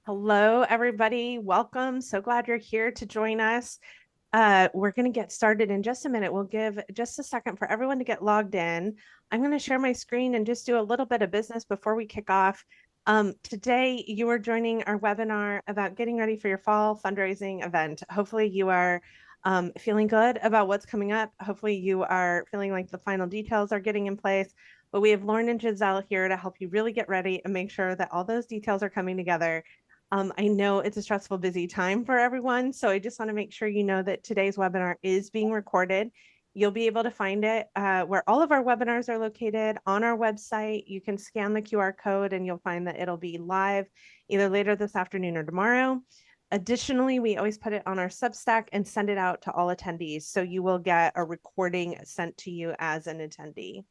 Hello, everybody. Welcome. So glad you're here to join us. We're going to get started in just a minute. We'll give just a second for everyone to get logged in. I'm going to share my screen and just do a little bit of business before we kick off. Today, you are joining our webinar about getting ready for your fall fundraising event. Hopefully, you are feeling good about what's coming up. Hopefully, you are feeling like the final details are getting in place. But we have Lauren and Giselle here to help you really get ready and make sure that all those details are coming together. I know it's a stressful, busy time for everyone, so I just want to make sure you know that today's webinar is being recorded. You'll be able to find it where all of our webinars are located on our website. You can scan the QR code and you'll find that it'll be live either later this afternoon or tomorrow. Additionally, we always put it on our Substack and send it out to all attendees, so you will get a recording sent to you as an attendee.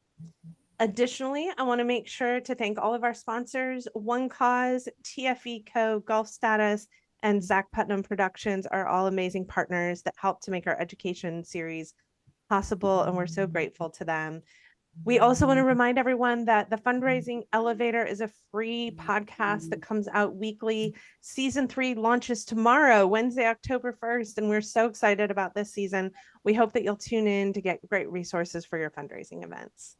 Additionally, I want to make sure to thank all of our sponsors. One Cause, TFE Co, Golf Status, and Zach Putnam Productions are all amazing partners that help to make our education series possible, and we're so grateful to them. We also want to remind everyone that the Fundraising Elevator is a free podcast that comes out weekly. Season 3 launches tomorrow, Wednesday, October 1st, and we're so excited about this season. We hope that you'll tune in to get great resources for your fundraising events.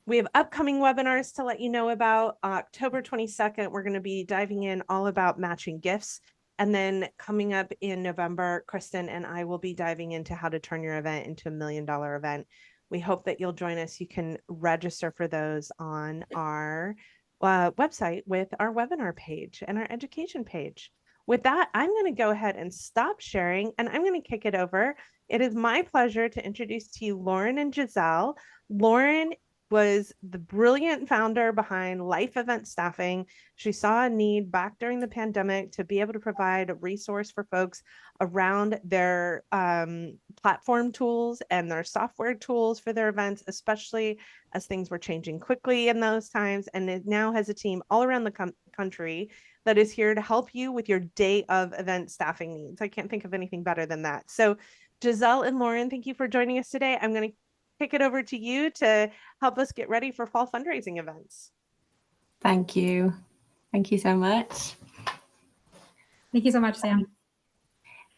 We have upcoming webinars to let you know about. October 22nd, we're going to be diving in all about matching gifts. And then coming up in November, Kristen and I will be diving into how to turn your event into $1 million event. We hope that you'll join us. You can register for those on our website with our webinar page and our education page. With that, I'm going to go ahead and stop sharing and I'm going to kick it over. It is my pleasure to introduce to you Lauren and Giselle. Lauren was the brilliant founder behind Life Event Staffing. She saw a need back during the pandemic to be able to provide a resource for folks around their platform tools and their software tools for their events, especially as things were changing quickly in those times. And it now has a team all around the country that is here to help you with your day of event staffing needs. I can't think of anything better than that. So Giselle and Lauren, thank you for joining us today. I'm going to kick it over to you to help us get ready for fall fundraising events. Thank you. Thank you so much. Thank you so much, Sam.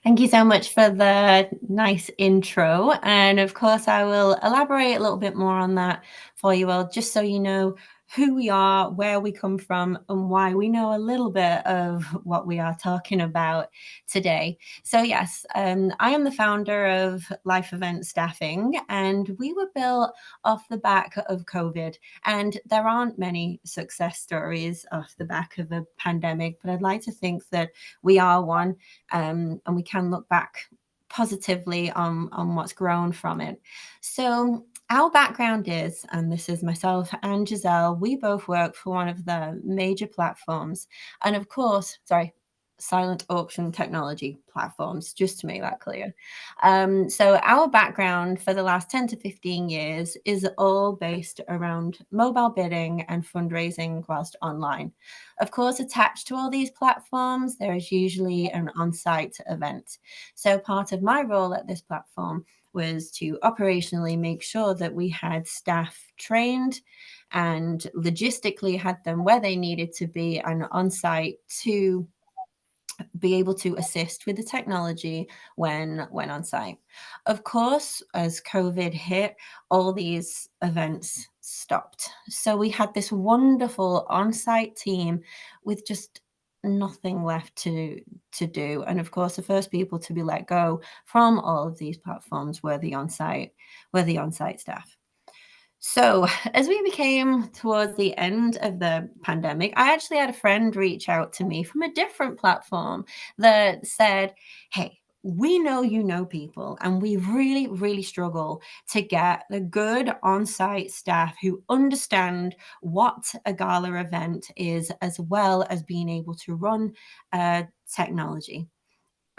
Thank you so much for the nice intro. And of course, I will elaborate a little bit more on that for you all, just so you know who we are, where we come from, and why we know a little bit of what we are talking about today. So yes, I am the founder of Life Event Staffing, and we were built off the back of COVID. And there aren't many success stories off the back of a pandemic, but I'd like to think that we are one, and we can look back positively on what's grown from it. So our background is, and this is myself and Giselle, we both work for one of the major platforms. And of course, silent auction technology platforms, just to make that clear. So our background for the last 10 to 15 years is all based around mobile bidding and fundraising whilst online. Of course, attached to all these platforms, there is usually an on-site event. So part of my role at this platform was to operationally make sure that we had staff trained and logistically had them where they needed to be and on site to be able to assist with the technology when on site. Of course, as COVID hit, all these events stopped. So we had this wonderful on-site team with just nothing left to do. And of course, the first people to be let go from all of these platforms were the on-site staff. So, as we became towards the end of the pandemic, I actually had a friend reach out to me from a different platform that said, "Hey, we know you know people, and we really, really struggle to get the good on site staff who understand what a gala event is, as well as being able to run technology."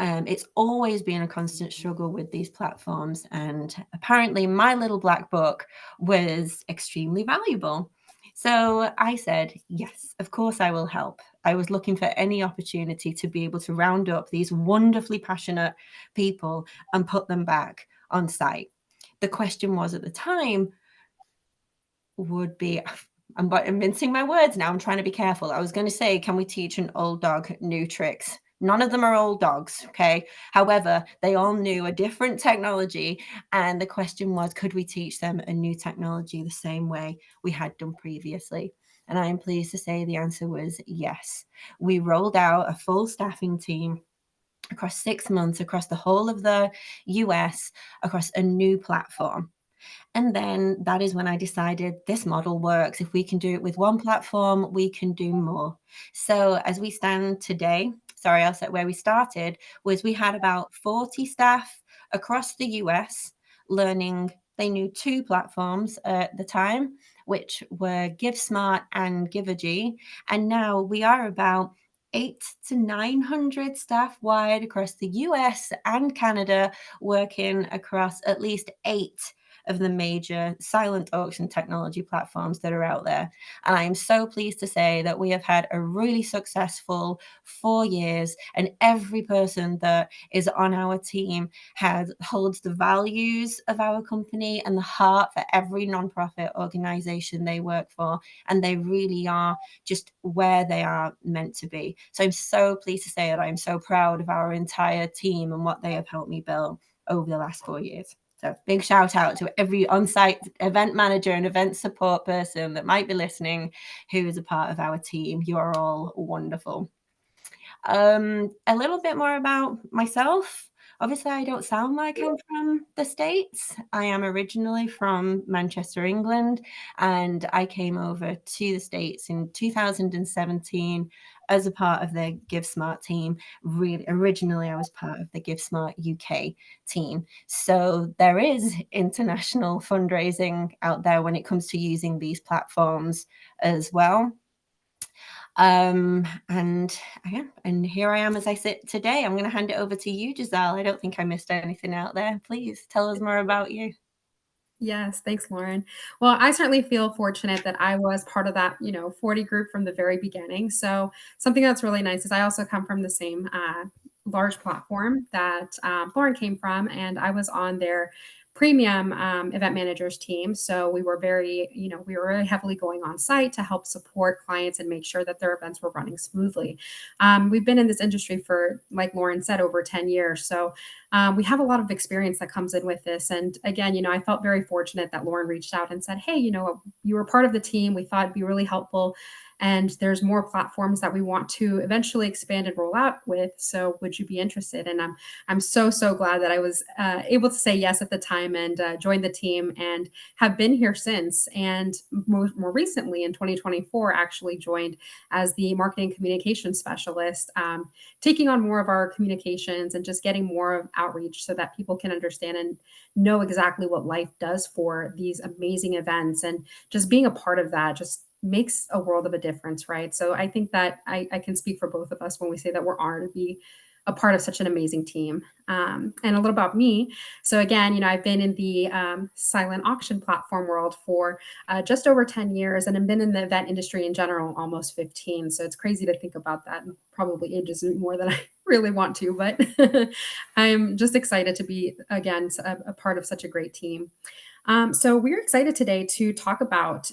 It's always been a constant struggle with these platforms. And apparently, my little black book was extremely valuable. So I said, yes, of course I will help. I was looking for any opportunity to be able to round up these wonderfully passionate people and put them back on site. The question was at the time would be, I'm mincing my words now. I'm trying to be careful. I was going to say, can we teach an old dog new tricks? None of them are old dogs, okay? However, they all knew a different technology. And the question was, could we teach them a new technology the same way we had done previously? And I am pleased to say the answer was yes. We rolled out a full staffing team across 6 months, across the whole of the US, across a new platform. And then that is when I decided this model works. If we can do it with one platform, we can do more. So as we stand today, sorry, I'll say where we started was we had about 40 staff across the US learning. They knew 2 platforms at the time, which were GiveSmart and Givergy. And now we are about 800 to 900 staff wide across the US and Canada, working across at least 8 of the major silent auction technology platforms that are out there. And I am so pleased to say that we have had a really successful 4 years, and every person that is on our team holds the values of our company and the heart for every nonprofit organization they work for, and they really are just where they are meant to be. So I'm so pleased to say that I'm so proud of our entire team and what they have helped me build over the last 4 years. So big shout out to every on-site event manager and event support person that might be listening who is a part of our team. You are all wonderful. A little bit more about myself. Obviously, I don't sound like I'm from the States. I am originally from Manchester, England, and I came over to the States in 2017 as a part of the GiveSmart team. Really, originally, I was part of the GiveSmart UK team. So there is international fundraising out there when it comes to using these platforms as well. And here I am as I sit today. I'm going to hand it over to you, Giselle. I don't think I missed anything out there. Please tell us more about you. Yes, thanks, Lauren. Well, I certainly feel fortunate that I was part of that, 40 group from the very beginning. So something that's really nice is I also come from the same large platform that Lauren came from, and I was on their premium event managers team. So we were we were really heavily going on site to help support clients and make sure that their events were running smoothly. We've been in this industry for, like Lauren said, over 10 years. So we have a lot of experience that comes in with this. And again, I felt very fortunate that Lauren reached out and said, hey, you were part of the team. We thought it'd be really helpful. And there's more platforms that we want to eventually expand and roll out with. So would you be interested? And I'm so glad that I was able to say yes at the time and joined the team and have been here since. And more recently in 2024, actually joined as the marketing communication specialist, taking on more of our communications and just getting more of outreach so that people can understand and know exactly what life does for these amazing events. And just being a part of that just makes a world of a difference, right? So I think that I can speak for both of us when we say that we're honored to be a part of such an amazing team. And a little about me. So again, I've been in the silent auction platform world for just over 10 years, and I've been in the event industry in general almost 15. So it's crazy to think about that, and probably ages more than I really want to, but I'm just excited to be, again, a part of such a great team. So we're excited today to talk about,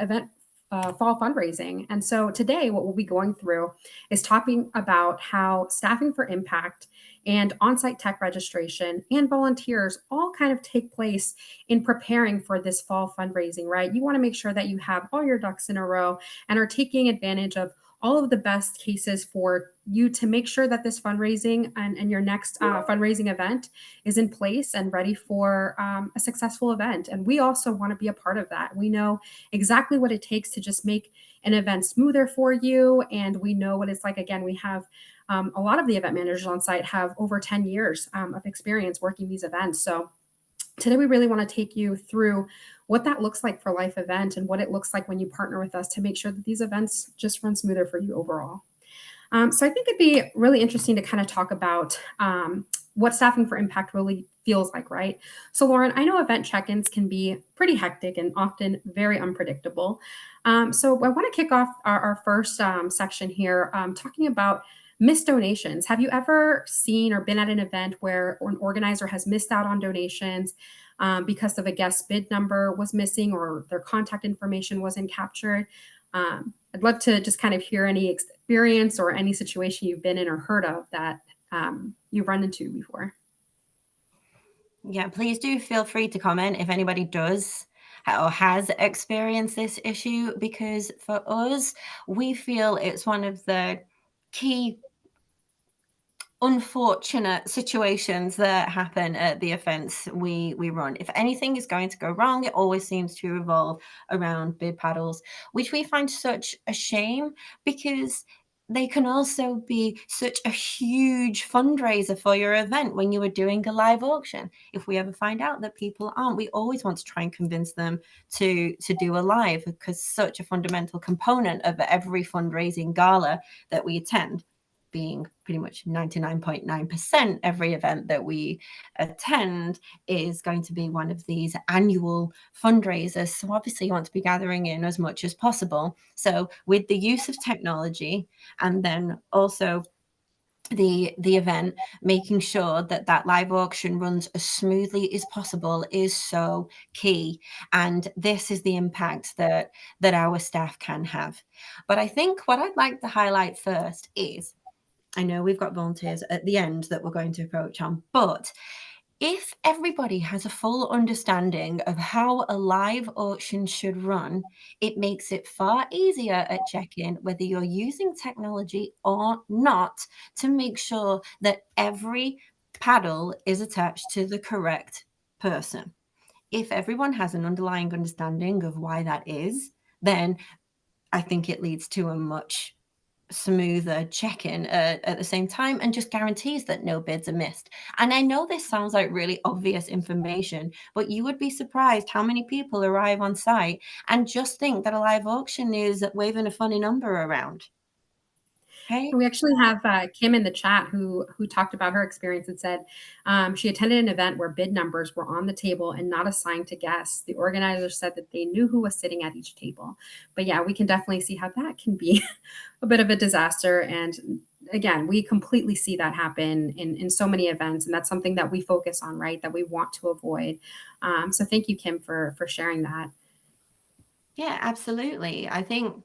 event fall fundraising. And so today, what we'll be going through is talking about how staffing for impact and on-site tech registration and volunteers all kind of take place in preparing for this fall fundraising, right? You want to make sure that you have all your ducks in a row and are taking advantage of all of the best cases for you to make sure that this fundraising and your next fundraising event is in place and ready for a successful event. And we also want to be a part of that. We know exactly what it takes to just make an event smoother for you. And we know what it's like. Again, we have a lot of the event managers on site have over 10 years of experience working these events. So today, we really want to take you through what that looks like for life event and what it looks like when you partner with us to make sure that these events just run smoother for you overall. So I think it'd be really interesting to kind of talk about what staffing for impact really feels like, right? So Lauren, I know event check-ins can be pretty hectic and often very unpredictable. So I want to kick off our first section here talking about missed donations. Have you ever seen or been at an event where an organizer has missed out on donations? because of a guest bid number was missing or their contact information wasn't captured. I'd love to just kind of hear any experience or any situation you've been in or heard of that you've run into before. Yeah, please do feel free to comment if anybody does or has experienced this issue, because for us, we feel it's one of the key unfortunate situations that happen at the events we run. If anything is going to go wrong, it always seems to revolve around bid paddles, which we find such a shame, because they can also be such a huge fundraiser for your event when you are doing a live auction. If we ever find out that people aren't, we always want to try and convince them to do a live, because such a fundamental component of every fundraising gala that we attend, being pretty much 99.9% every event that we attend, is going to be one of these annual fundraisers. So obviously you want to be gathering in as much as possible. So with the use of technology, and then also the event, making sure that that live auction runs as smoothly as possible is so key. And this is the impact that our staff can have. But I think what I'd like to highlight first is, I know we've got volunteers at the end that we're going to approach on, but if everybody has a full understanding of how a live auction should run, it makes it far easier at check-in, whether you're using technology or not, to make sure that every paddle is attached to the correct person. If everyone has an underlying understanding of why that is, then I think it leads to a much smoother check-in at the same time, and just guarantees that no bids are missed. And I know this sounds like really obvious information, but you would be surprised how many people arrive on site and just think that a live auction is waving a funny number around. Okay. We actually have Kim in the chat who talked about her experience and said she attended an event where bid numbers were on the table and not assigned to guests. The organizer said that they knew who was sitting at each table. But yeah, we can definitely see how that can be a bit of a disaster. And again, we completely see that happen in so many events, and that's something that we focus on, right? That we want to avoid. So thank you, Kim, for sharing that. Yeah, absolutely. I think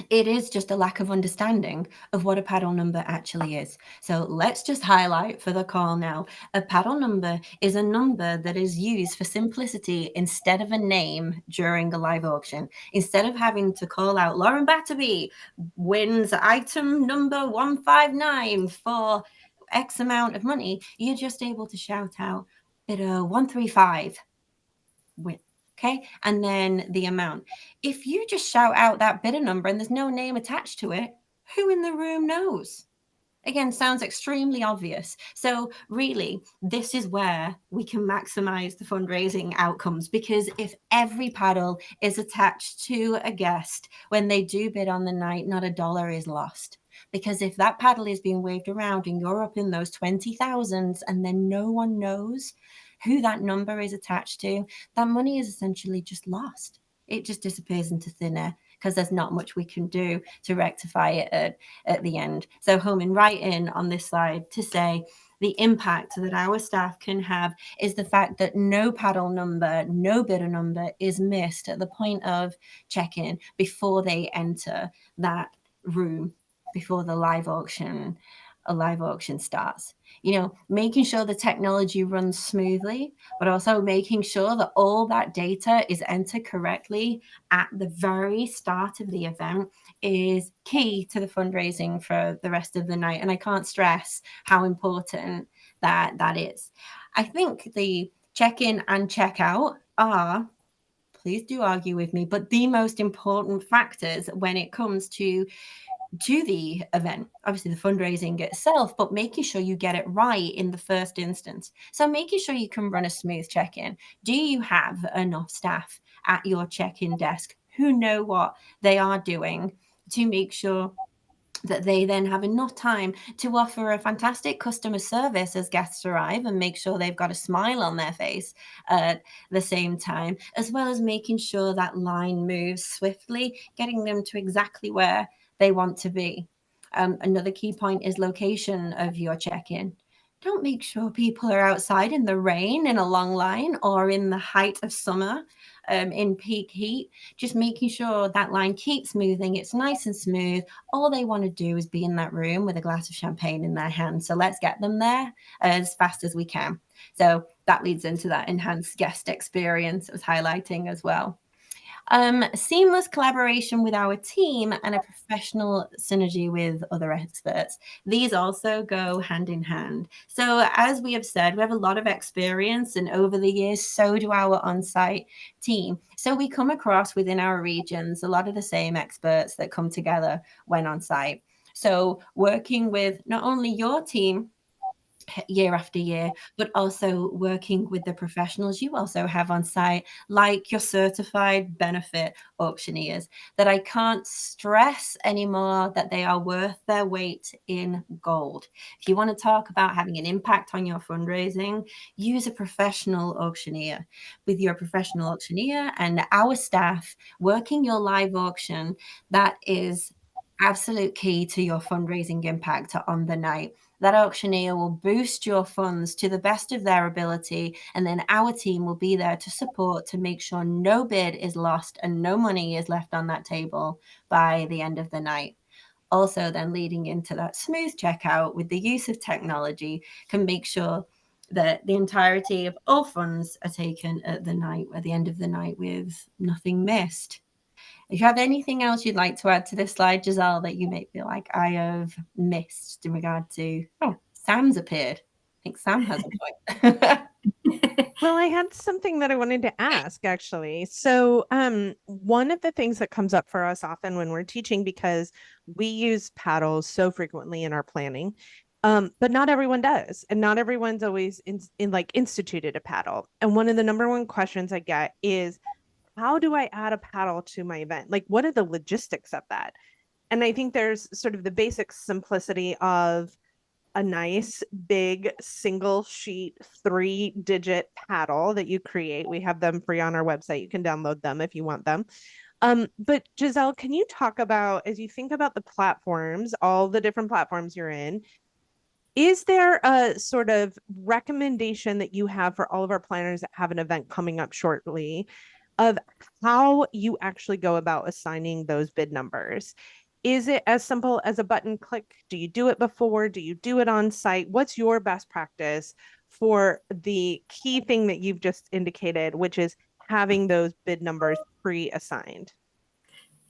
it is just a lack of understanding of what a paddle number actually is. So let's just highlight for the call now. A paddle number is a number that is used for simplicity instead of a name during a live auction. Instead of having to call out Lauren Batterby wins item number 159 for X amount of money, you're just able to shout out bidder 135 win. Okay, and then the amount. If you just shout out that bidder number and there's no name attached to it, who in the room knows? Again, sounds extremely obvious. So really, this is where we can maximize the fundraising outcomes, because if every paddle is attached to a guest when they do bid on the night, not a dollar is lost. Because if that paddle is being waved around and you're up in those 20,000s and then no one knows who that number is attached to, that money is essentially just lost. It just disappears into thin air, because there's not much we can do to rectify it at the end. So homing right in on this slide to say the impact that our staff can have is the fact that no paddle number, no bidder number is missed at the point of check-in before they enter that room, before the live auction starts. Making sure the technology runs smoothly, but also making sure that all that data is entered correctly at the very start of the event is key to the fundraising for the rest of the night. And I can't stress how important that is. I think the check-in and check-out are, please do argue with me, but the most important factors when it comes to the event. Obviously the fundraising itself, but making sure you get it right in the first instance. So making sure you can run a smooth check-in. Do you have enough staff at your check-in desk who know what they are doing to make sure that they then have enough time to offer a fantastic customer service as guests arrive and make sure they've got a smile on their face at the same time, as well as making sure that line moves swiftly, getting them to exactly where they want to be. Another key point is location of your check-in. don't make sure people are outside in the rain in a long line or in the height of summer in peak heat. Just making sure that line keeps moving. It's nice and smooth. All they want to do is be in that room with a glass of champagne in their hand. So let's get them there as fast as we can. So that leads into that enhanced guest experience I was highlighting as well. Seamless collaboration with our team and a professional synergy with other experts. These also go hand in hand. So, as we have said, we have a lot of experience, and over the years, so do our on site team. So, we come across within our regions a lot of the same experts that come together when on site. So, working with not only your team, year after year, but also working with the professionals you also have on site, like your certified benefit auctioneers, that I can't stress anymore that they are worth their weight in gold. If you want to talk about having an impact on your fundraising, use a professional auctioneer. With your professional auctioneer and our staff working your live auction, that is absolute key to your fundraising impact on the night. That auctioneer will boost your funds to the best of their ability, and then our team will be there to support to make sure no bid is lost and no money is left on that table by the end of the night. Also, then leading into that smooth checkout with the use of technology can make sure that the entirety of all funds are taken at the end of the night with nothing missed. If you have anything else you'd like to add to this slide, Giselle, that you may feel like I have missed in regard to, oh, Sam's appeared. I think Sam has a point. Well, I had something that I wanted to ask actually. So, one of the things that comes up for us often when we're teaching, because we use paddles so frequently in our planning, but not everyone does, and not everyone's always in like instituted a paddle. And one of the number one questions I get is, how do I add a paddle to my event? Like, what are the logistics of that? And I think there's sort of the basic simplicity of a nice big single sheet 3-digit paddle that you create. We have them free on our website. You can download them if you want them. But Giselle, can you talk about, as you think about the platforms, all the different platforms you're in, is there a sort of recommendation that you have for all of our planners that have an event coming up shortly of how you actually go about assigning those bid numbers? Is it as simple as a button click? Do you do it before? Do you do it on site? What's your best practice for the key thing that you've just indicated, which is having those bid numbers pre-assigned?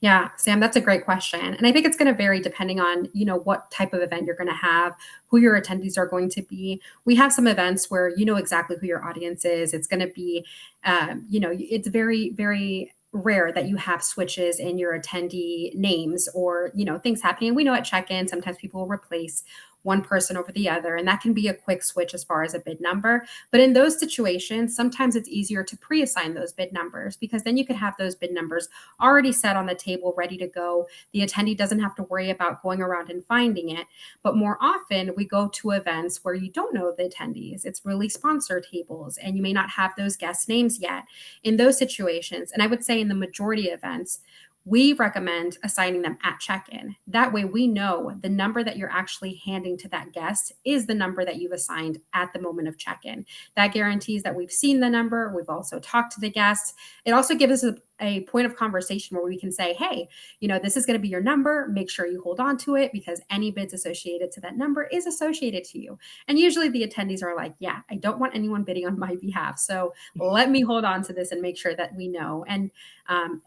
Yeah, Sam, that's a great question. And I think it's going to vary depending on, what type of event you're going to have, who your attendees are going to be. We have some events where you know exactly who your audience is. It's going to be, it's very, very rare that you have switches in your attendee names or, things happening. We know at check-in, sometimes people will replace one person over the other, and that can be a quick switch as far as a bid number. But in those situations, sometimes it's easier to pre-assign those bid numbers because then you could have those bid numbers already set on the table, ready to go. The attendee doesn't have to worry about going around and finding it. But more often, we go to events where you don't know the attendees. It's really sponsor tables, and you may not have those guest names yet. In those situations, and I would say in the majority of events, we recommend assigning them at check-in. That way we know the number that you're actually handing to that guest is the number that you've assigned at the moment of check-in. That guarantees that we've seen the number, we've also talked to the guest. It also gives us a point of conversation where we can say, hey, this is going to be your number. Make sure you hold on to it because any bids associated to that number is associated to you. And usually the attendees are like, yeah, I don't want anyone bidding on my behalf. So let me hold on to this and make sure that we know. And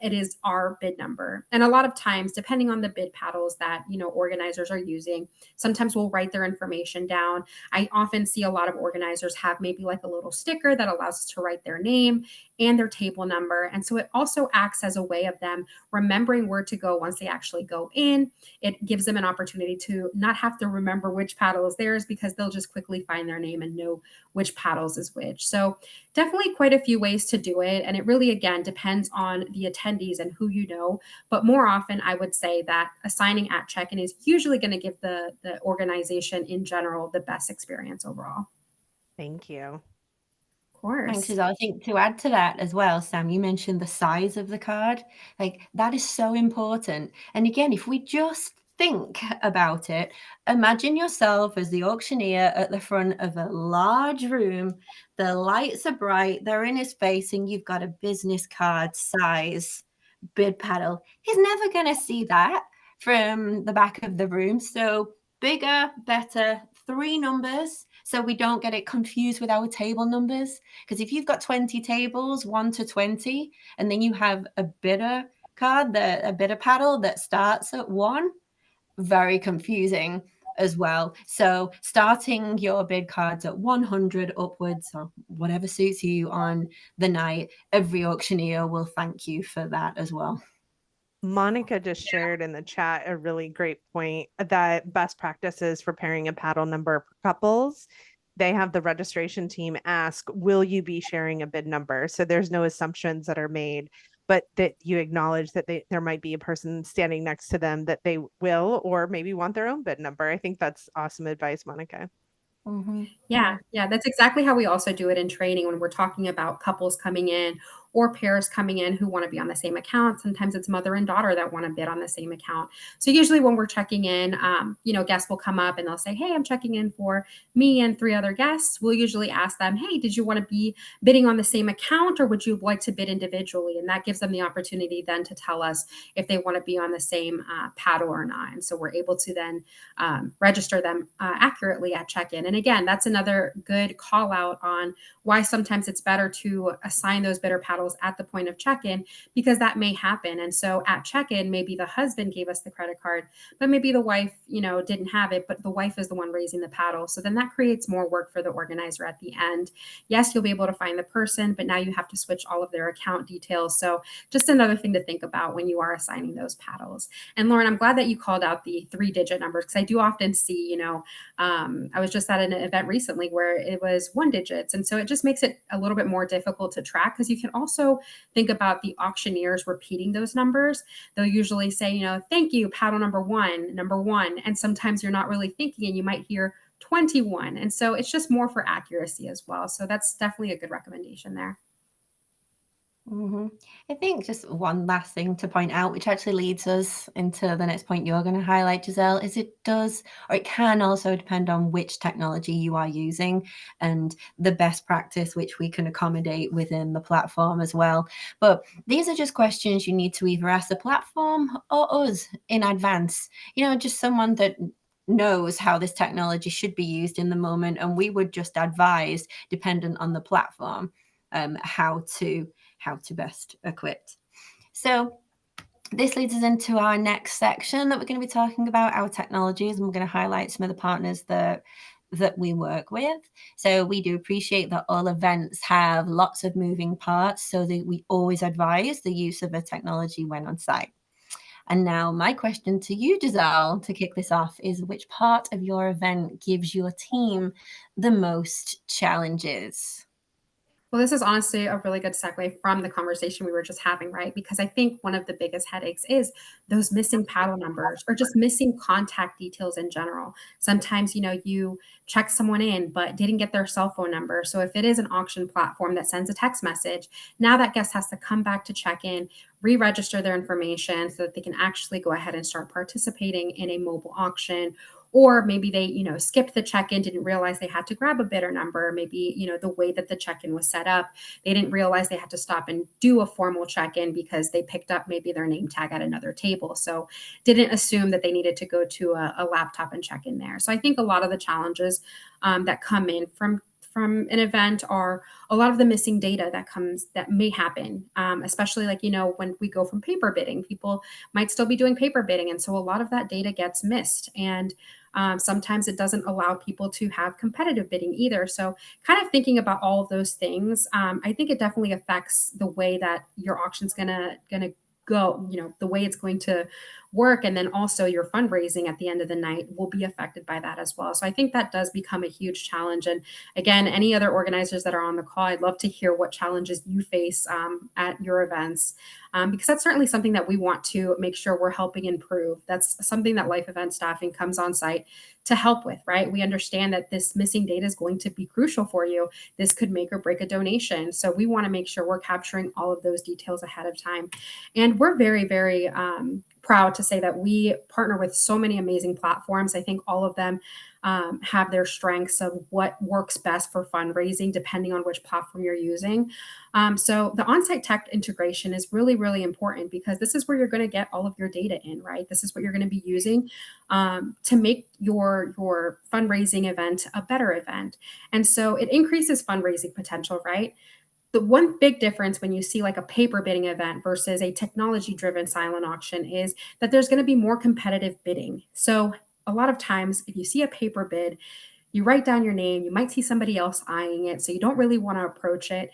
it is our bid number. And a lot of times, depending on the bid paddles that, organizers are using, sometimes we'll write their information down. I often see a lot of organizers have maybe like a little sticker that allows us to write their name and their table number. And so it also acts as a way of them remembering where to go once they actually go in. It gives them an opportunity to not have to remember which paddle is theirs because they'll just quickly find their name and know which paddles is which. So definitely quite a few ways to do it. And it really, again, depends on the attendees and who you know. But more often, I would say that assigning at check-in is usually going to give the organization in general the best experience overall. Thank you. Of course. Thanks, Giselle. I think to add to that as well, Sam, you mentioned the size of the card. Like that is so important. And again, if we just think about it, imagine yourself as the auctioneer at the front of a large room. The lights are bright, they're in his face, and you've got a business card size bid paddle. He's never going to see that from the back of the room. So bigger, better, 3 numbers, so we don't get it confused with our table numbers. Because if you've got 20 tables, 1 to 20, and then you have a bidder card, a bidder paddle that starts at 1, very confusing as well. So starting your bid cards at 100 upwards, or whatever suits you on the night, every auctioneer will thank you for that as well. Monica just shared in the chat a really great point that best practices for pairing a paddle number for couples. They have the registration team ask, will you be sharing a bid number? So there's no assumptions that are made, but that you acknowledge that there might be a person standing next to them that they will or maybe want their own bid number. I think that's awesome advice, Monica. Mm-hmm. Yeah, that's exactly how we also do it in training when we're talking about couples coming in or pairs coming in who want to be on the same account. Sometimes it's mother and daughter that want to bid on the same account. So usually when we're checking in, guests will come up and they'll say, hey, I'm checking in for me and 3 other guests. We'll usually ask them, hey, did you want to be bidding on the same account or would you like to bid individually? And that gives them the opportunity then to tell us if they want to be on the same paddle or not. And so we're able to then register them accurately at check-in. And again, that's another good call out on why sometimes it's better to assign those bidder paddles at the point of check-in, because that may happen. And so at check-in, maybe the husband gave us the credit card, but maybe the wife, didn't have it, but the wife is the one raising the paddle. So then that creates more work for the organizer at the end. Yes, you'll be able to find the person, but now you have to switch all of their account details. So just another thing to think about when you are assigning those paddles. And Lauren, I'm glad that you called out the 3-digit numbers, because I do often see, I was just at an event recently where it was 1 digits. And so it just makes it a little bit more difficult to track, because you can also think about the auctioneers repeating those numbers. They'll usually say, thank you, paddle number one. And sometimes you're not really thinking and you might hear 21. And so it's just more for accuracy as well. So that's definitely a good recommendation there. Mm-hmm. I think just one last thing to point out, which actually leads us into the next point you're going to highlight, Giselle, is it does, or it can also depend on which technology you are using and the best practice which we can accommodate within the platform as well. But these are just questions you need to either ask the platform or us in advance, just someone that knows how this technology should be used in the moment. And we would just advise, dependent on the platform, how to best equip. So this leads us into our next section that we're going to be talking about, our technologies, and we're going to highlight some of the partners that we work with. So we do appreciate that all events have lots of moving parts, so that we always advise the use of a technology when on site. And now my question to you, Giselle, to kick this off is, which part of your event gives your team the most challenges? Well, this is honestly a really good segue from the conversation we were just having, right? Because I think one of the biggest headaches is those missing paddle numbers or just missing contact details in general. Sometimes, you check someone in, but didn't get their cell phone number. So if it is an auction platform that sends a text message, now that guest has to come back to check in, re-register their information so that they can actually go ahead and start participating in a mobile auction. Or maybe they, skipped the check-in, didn't realize they had to grab a bidder number. Maybe, the way that the check-in was set up, they didn't realize they had to stop and do a formal check-in because they picked up maybe their name tag at another table. So didn't assume that they needed to go to a laptop and check in there. So I think a lot of the challenges that come in from an event are a lot of the missing data that may happen, especially when we go from paper bidding, people might still be doing paper bidding. And so a lot of that data gets missed. And sometimes it doesn't allow people to have competitive bidding either. So kind of thinking about all of those things, I think it definitely affects the way that your auction's gonna go, the way it's going to work. And then also your fundraising at the end of the night will be affected by that as well. So I think that does become a huge challenge. And again, any other organizers that are on the call, I'd love to hear what challenges you face at your events, because that's certainly something that we want to make sure we're helping improve. That's something that Life Event Staffing comes on site to help with, right? We understand that this missing data is going to be crucial for you. This could make or break a donation. So we want to make sure we're capturing all of those details ahead of time. And we're very, very proud to say that we partner with so many amazing platforms. I think all of them have their strengths of what works best for fundraising, depending on which platform you're using. So the on-site tech integration is really, really important because this is where you're going to get all of your data in, right? This is what you're going to be using to make your fundraising event a better event. And so it increases fundraising potential, right? The one big difference when you see like a paper bidding event versus a technology driven silent auction is that there's going to be more competitive bidding. So a lot of times, if you see a paper bid, you write down your name, you might see somebody else eyeing it, so you don't really want to approach it.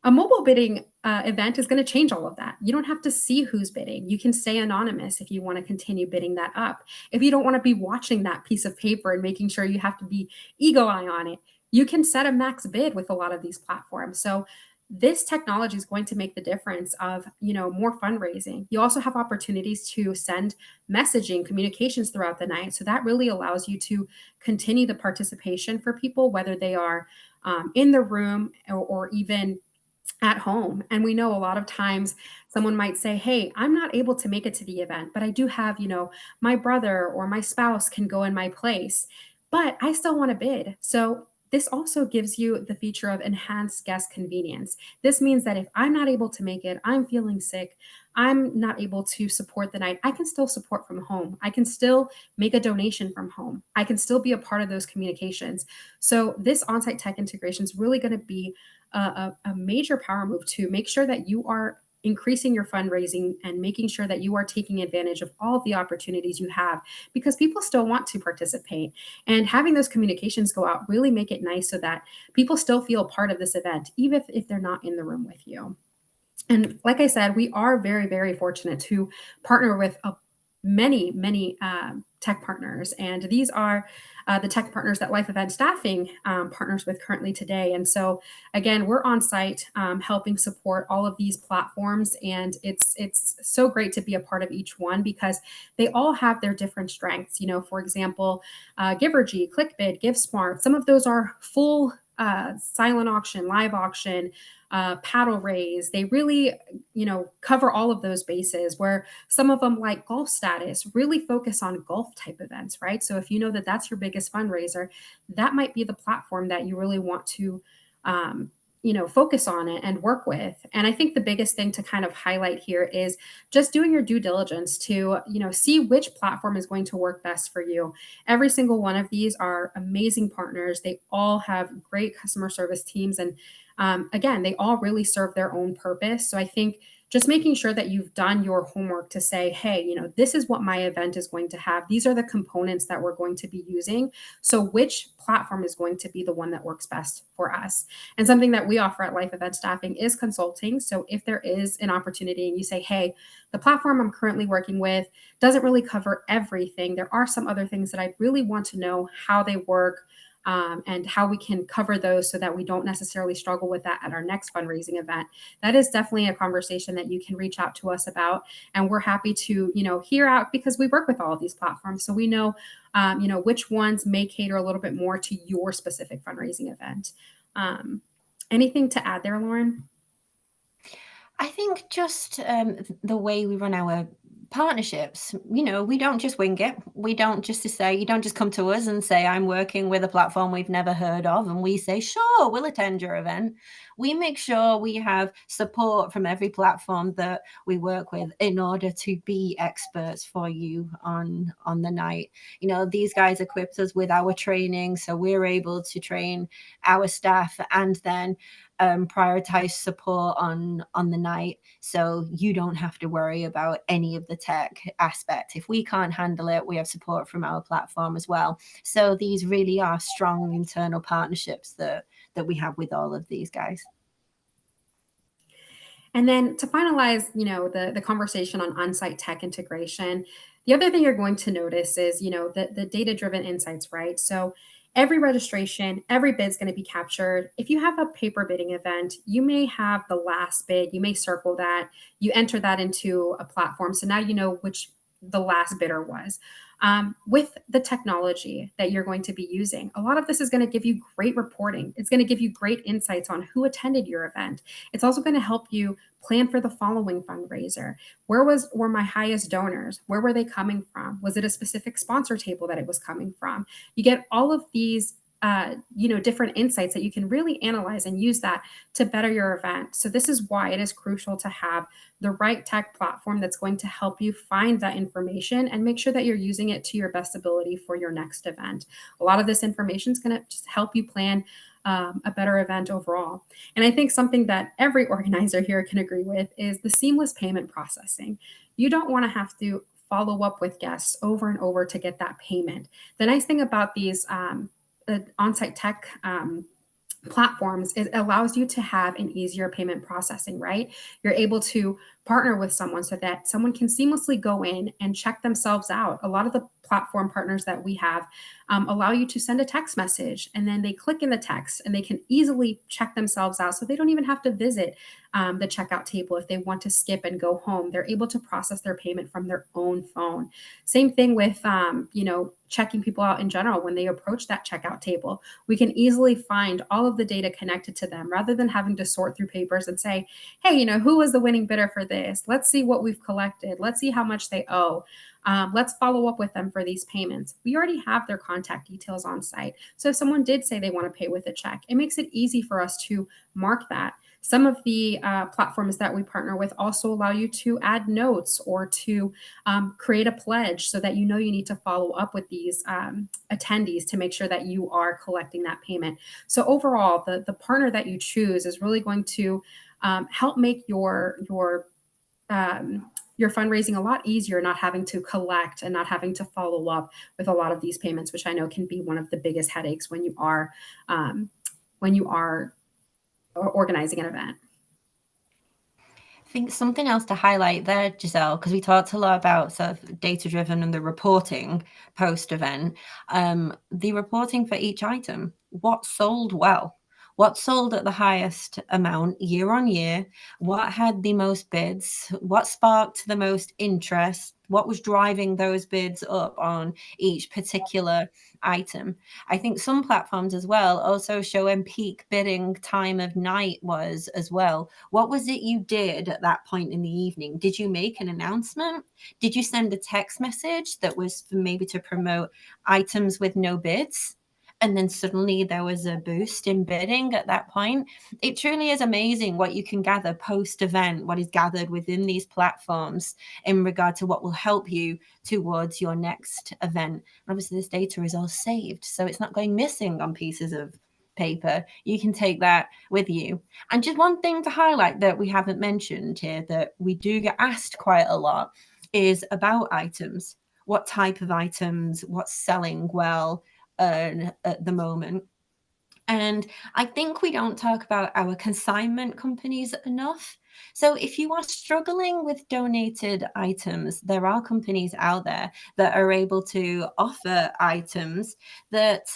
A mobile bidding event is going to change all of that. You don't have to see who's bidding. You can stay anonymous if you want to continue bidding that up. If you don't want to be watching that piece of paper and making sure you have to be eagle eye on it, you can set a max bid with a lot of these platforms. So this technology is going to make the difference of, more fundraising. You also have opportunities to send messaging communications throughout the night. So that really allows you to continue the participation for people, whether they are in the room or even at home. And we know a lot of times someone might say, hey, I'm not able to make it to the event, but I do have, my brother or my spouse can go in my place, but I still want to bid. So this also gives you the feature of enhanced guest convenience. This means that if I'm not able to make it, I'm feeling sick, I'm not able to support the night, I can still support from home. I can still make a donation from home. I can still be a part of those communications. So this on-site tech integration is really going to be a major power move to make sure that you are increasing your fundraising and making sure that you are taking advantage of all of the opportunities you have, because people still want to participate, and having those communications go out really make it nice so that people still feel part of this event, even if they're not in the room with you. And like I said, we are very, very fortunate to partner with many, many tech partners. And these are the tech partners that Life Event Staffing partners with currently today. And so, again, we're on site helping support all of these platforms. And it's so great to be a part of each one because they all have their different strengths. For example, Givergy, ClickBid, GiveSmart, some of those are full silent auction, live auction, paddle raise. They really, cover all of those bases, where some of them, like Golf Status, really focus on golf type events, right? So if you know that that's your biggest fundraiser, that might be the platform that you really want to, focus on it and work with. And I think the biggest thing to kind of highlight here is just doing your due diligence to, see which platform is going to work best for you. Every single one of these are amazing partners. They all have great customer service teams. And again, they all really serve their own purpose. So I think just making sure that you've done your homework to say, hey, this is what my event is going to have. These are the components that we're going to be using. So which platform is going to be the one that works best for us? And something that we offer at Life Event Staffing is consulting. So if there is an opportunity and you say, hey, the platform I'm currently working with doesn't really cover everything, there are some other things that I really want to know how they work, and how we can cover those so that we don't necessarily struggle with that at our next fundraising event. That is definitely a conversation that you can reach out to us about. And we're happy to, hear out, because we work with all of these platforms. So we know, which ones may cater a little bit more to your specific fundraising event. Anything to add there, Lauren? I think just the way we run our partnerships, we don't just wing it. We don't just to say, you don't just come to us and say, I'm working with a platform we've never heard of. And we say, sure, we'll attend your event. We make sure we have support from every platform that we work with in order to be experts for you on the night. These guys equipped us with our training, so we're able to train our staff and then prioritize support on the night, so you don't have to worry about any of the tech aspect. If we can't handle it, we have support from our platform as well. So these really are strong internal partnerships that we have with all of these guys. And then to finalize, the conversation on site tech integration, the other thing you're going to notice is, the data-driven insights, right? So every registration, every bid is going to be captured. If you have a paper bidding event, you may have the last bid, you may circle that, you enter that into a platform. So now you know which the last bidder was. With the technology that you're going to be using, a lot of this is going to give you great reporting. It's going to give you great insights on who attended your event. It's also going to help you plan for the following fundraiser. Were my highest donors? Where were they coming from? Was it a specific sponsor table that it was coming from? You get all of these different insights that you can really analyze and use that to better your event. So this is why it is crucial to have the right tech platform that's going to help you find that information and make sure that you're using it to your best ability for your next event. A lot of this information is going to just help you plan a better event overall. And I think something that every organizer here can agree with is the seamless payment processing. You don't want to have to follow up with guests over and over to get that payment. The nice thing about these on-site tech platforms, it allows you to have an easier payment processing, right? You're able to partner with someone so that someone can seamlessly go in and check themselves out. A lot of the platform partners that we have allow you to send a text message, and then they click in the text and they can easily check themselves out. So they don't even have to visit the checkout table. If they want to skip and go home, they're able to process their payment from their own phone. Same thing with, checking people out in general. When they approach that checkout table, we can easily find all of the data connected to them rather than having to sort through papers and say, hey, who was the winning bidder for this? Let's see what we've collected. Let's see how much they owe. Let's follow up with them for these payments. We already have their contact details on site. So if someone did say they want to pay with a check, it makes it easy for us to mark that. Some of the platforms that we partner with also allow you to add notes or to create a pledge so that you need to follow up with these attendees to make sure that you are collecting that payment. So overall, the partner that you choose is really going to help make your fundraising a lot easier, not having to collect and not having to follow up with a lot of these payments, which I know can be one of the biggest headaches when you are organizing an event. I think something else to highlight there, Giselle, because we talked a lot about sort of data-driven and the reporting post-event. The reporting for each item, what sold well, what sold at the highest amount year on year, what had the most bids, what sparked the most interest, what was driving those bids up on each particular item. I think some platforms as well also show when peak bidding time of night was as well. What was it you did at that point in the evening? Did you make an announcement? Did you send a text message that was maybe to promote items with no bids? And then suddenly there was a boost in bidding at that point. It truly is amazing what you can gather post-event, what is gathered within these platforms in regard to what will help you towards your next event. And obviously this data is all saved, so it's not going missing on pieces of paper. You can take that with you. And just one thing to highlight that we haven't mentioned here that we do get asked quite a lot is about items. What type of items, what's selling well at the moment. And I think we don't talk about our consignment companies enough. So if you are struggling with donated items, there are companies out there that are able to offer items that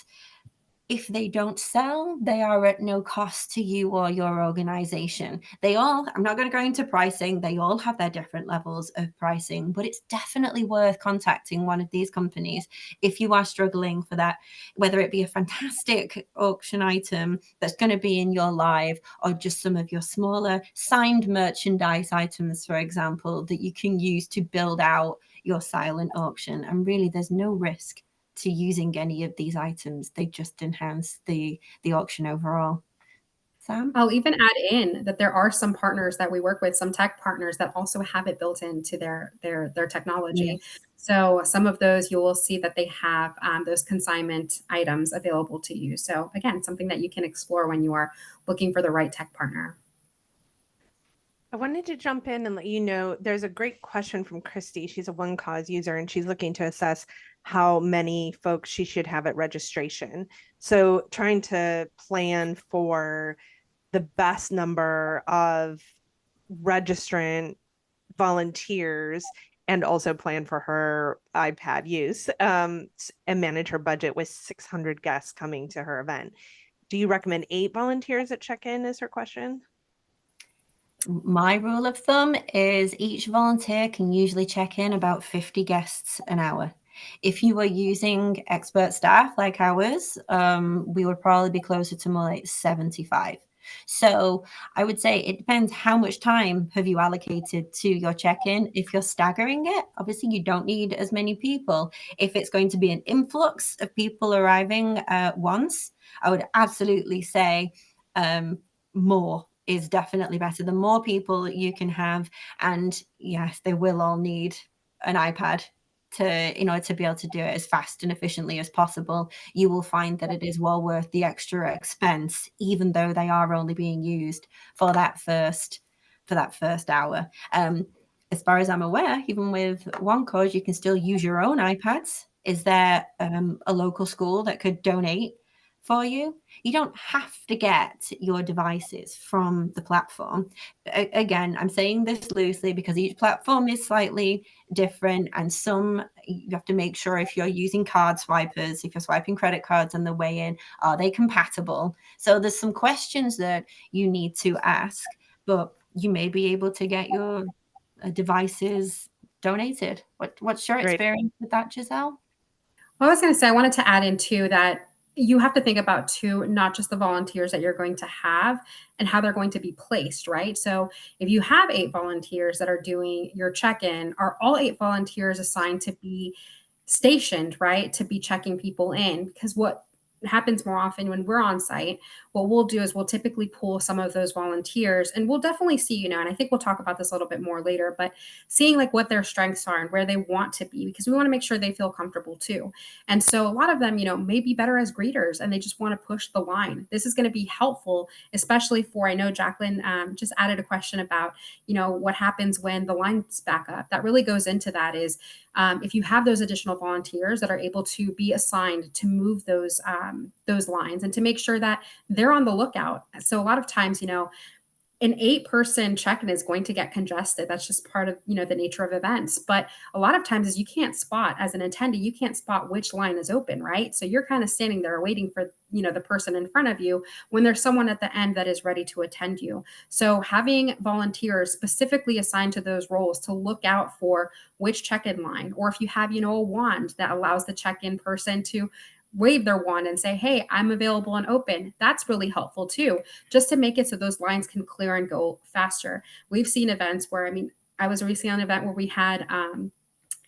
if they don't sell, they are at no cost to you or your organization. I'm not going to go into pricing, they all have their different levels of pricing, but it's definitely worth contacting one of these companies if you are struggling for that, whether it be a fantastic auction item that's going to be in your live or just some of your smaller signed merchandise items, for example, that you can use to build out your silent auction. And really, there's no risk to using any of these items. They just enhance the auction overall. Sam? I'll even add in that there are some partners that we work with, some tech partners that also have it built into their technology. Yes. So some of those you will see that they have those consignment items available to you. So again, something that you can explore when you are looking for the right tech partner. I wanted to jump in and let you know there's a great question from Christy. She's a OneCause user and she's looking to assess how many folks she should have at registration. So trying to plan for the best number of registrant volunteers and also plan for her iPad use and manage her budget with 600 guests coming to her event. Do you recommend 8 volunteers at check-in is her question? My rule of thumb is each volunteer can usually check in about 50 guests an hour. If you were using expert staff like ours, we would probably be closer to more like 75. So I would say it depends how much time have you allocated to your check-in. If you're staggering it, obviously you don't need as many people. If it's going to be an influx of people arriving at once, I would absolutely say more is definitely better. The more people that you can have, and yes, they will all need an iPad to, in order to be able to do it as fast and efficiently as possible. You will find that it is well worth the extra expense, even though they are only being used for that first hour. As far as I'm aware, even with one cause, you can still use your own iPads. Is there a local school that could donate for you? You don't have to get your devices from the platform. Again, I'm saying this loosely because each platform is slightly different, and some you have to make sure if you're using card swipers, if you're swiping credit cards on the way in, are they compatible? So there's some questions that you need to ask, but you may be able to get your devices donated. What's your Great. experience with that, Giselle? Well, I was going to say, I wanted to add in too that you have to think about too, not just the volunteers that you're going to have and how they're going to be placed, right? So if you have 8 volunteers that are doing your check-in, are all 8 volunteers assigned to be stationed, right? To be checking people in? Because what happens more often when we're on site, what we'll do is we'll typically pull some of those volunteers, and we'll definitely see, and I think we'll talk about this a little bit more later, but seeing like what their strengths are and where they want to be, because we want to make sure they feel comfortable too. And so a lot of them, may be better as greeters and they just want to push the line. This is going to be helpful, especially for, I know Jacqueline just added a question about, what happens when the lines back up. That really goes into that is if you have those additional volunteers that are able to be assigned to move those lines and to make sure that they're on the lookout. So a lot of times, an 8-person check-in is going to get congested. That's just part of, the nature of events. But a lot of times is you can't spot, as an attendee, you can't spot which line is open, right? So you're kind of standing there waiting for, the person in front of you when there's someone at the end that is ready to attend you. So having volunteers specifically assigned to those roles to look out for which check-in line, or if you have, a wand that allows the check-in person to wave their wand and say, hey, I'm available and open. That's really helpful too, just to make it so those lines can clear and go faster. We've seen events where, I was recently on an event where we had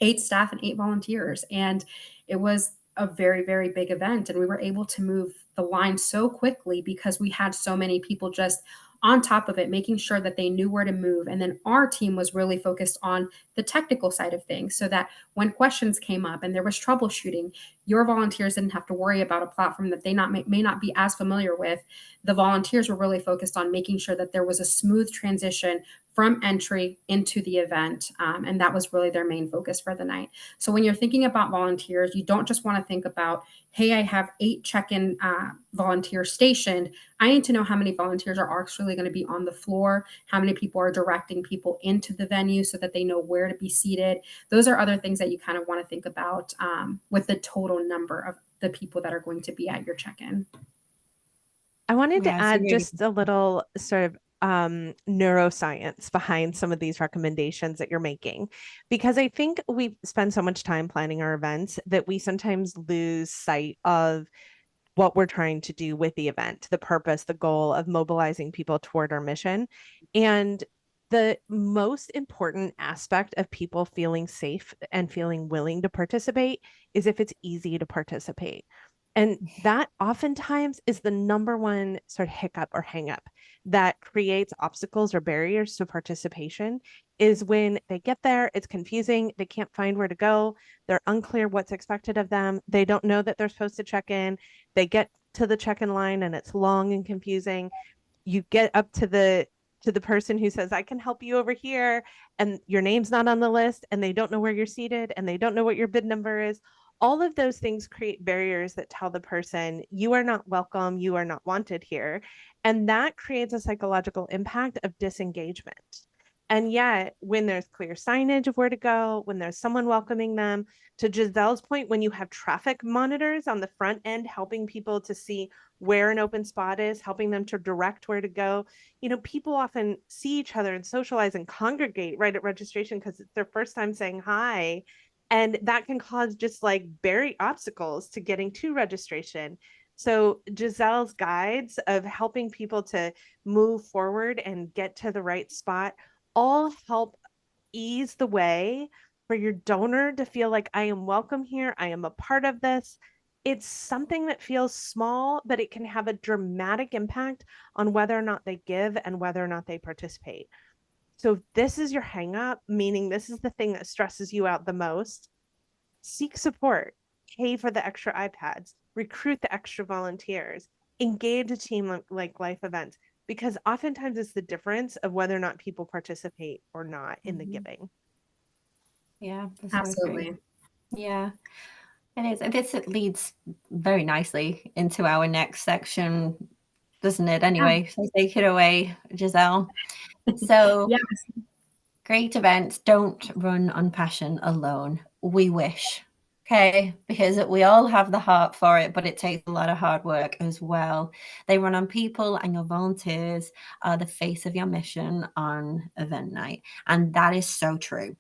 8 staff and 8 volunteers, and it was a very, very big event. And we were able to move the line so quickly because we had so many people just on top of it, making sure that they knew where to move. And then our team was really focused on the technical side of things so that when questions came up and there was troubleshooting, your volunteers didn't have to worry about a platform that they may not be as familiar with. The volunteers were really focused on making sure that there was a smooth transition from entry into the event. And that was really their main focus for the night. So when you're thinking about volunteers, you don't just want to think about, hey, I have 8 check-in volunteers stationed. I need to know how many volunteers are actually going to be on the floor, how many people are directing people into the venue so that they know where to be seated. Those are other things that you kind of want to think about with the total number of the people that are going to be at your check-in. I wanted Yeah, to it's a add really just a little sort of neuroscience behind some of these recommendations that you're making, because I think we spend so much time planning our events that we sometimes lose sight of what we're trying to do with the event, the purpose, the goal of mobilizing people toward our mission. And the most important aspect of people feeling safe and feeling willing to participate is if it's easy to participate. And that oftentimes is the number one sort of hiccup or hang up that creates obstacles or barriers to participation is when they get there, it's confusing, they can't find where to go, they're unclear what's expected of them, they don't know that they're supposed to check in, they get to the check-in line and it's long and confusing. You get up to the person who says, I can help you over here, and your name's not on the list, and they don't know where you're seated, and they don't know what your bid number is. All of those things create barriers that tell the person, you are not welcome, you are not wanted here. And that creates a psychological impact of disengagement. And yet, when there's clear signage of where to go, when there's someone welcoming them, to Giselle's point, when you have traffic monitors on the front end helping people to see where an open spot is, helping them to direct where to go, people often see each other and socialize and congregate right at registration because it's their first time saying hi. And that can cause just like very obstacles to getting to registration. So Giselle's guides of helping people to move forward and get to the right spot all help ease the way for your donor to feel like I am welcome here. I am a part of this. It's something that feels small, but it can have a dramatic impact on whether or not they give and whether or not they participate. So if this is your hangup, meaning this is the thing that stresses you out the most, seek support, pay for the extra iPads, recruit the extra volunteers, engage a team like Life Events, because oftentimes it's the difference of whether or not people participate or not in the giving. Yeah, that's Absolutely. Yeah, it is. This leads very nicely into our next section, doesn't it? Anyway, so take it away, Giselle. So, Yes. great events don't run on passion alone. We wish. Okay, because we all have the heart for it, but it takes a lot of hard work as well. They run on people, and your volunteers are the face of your mission on event night. And that is so true.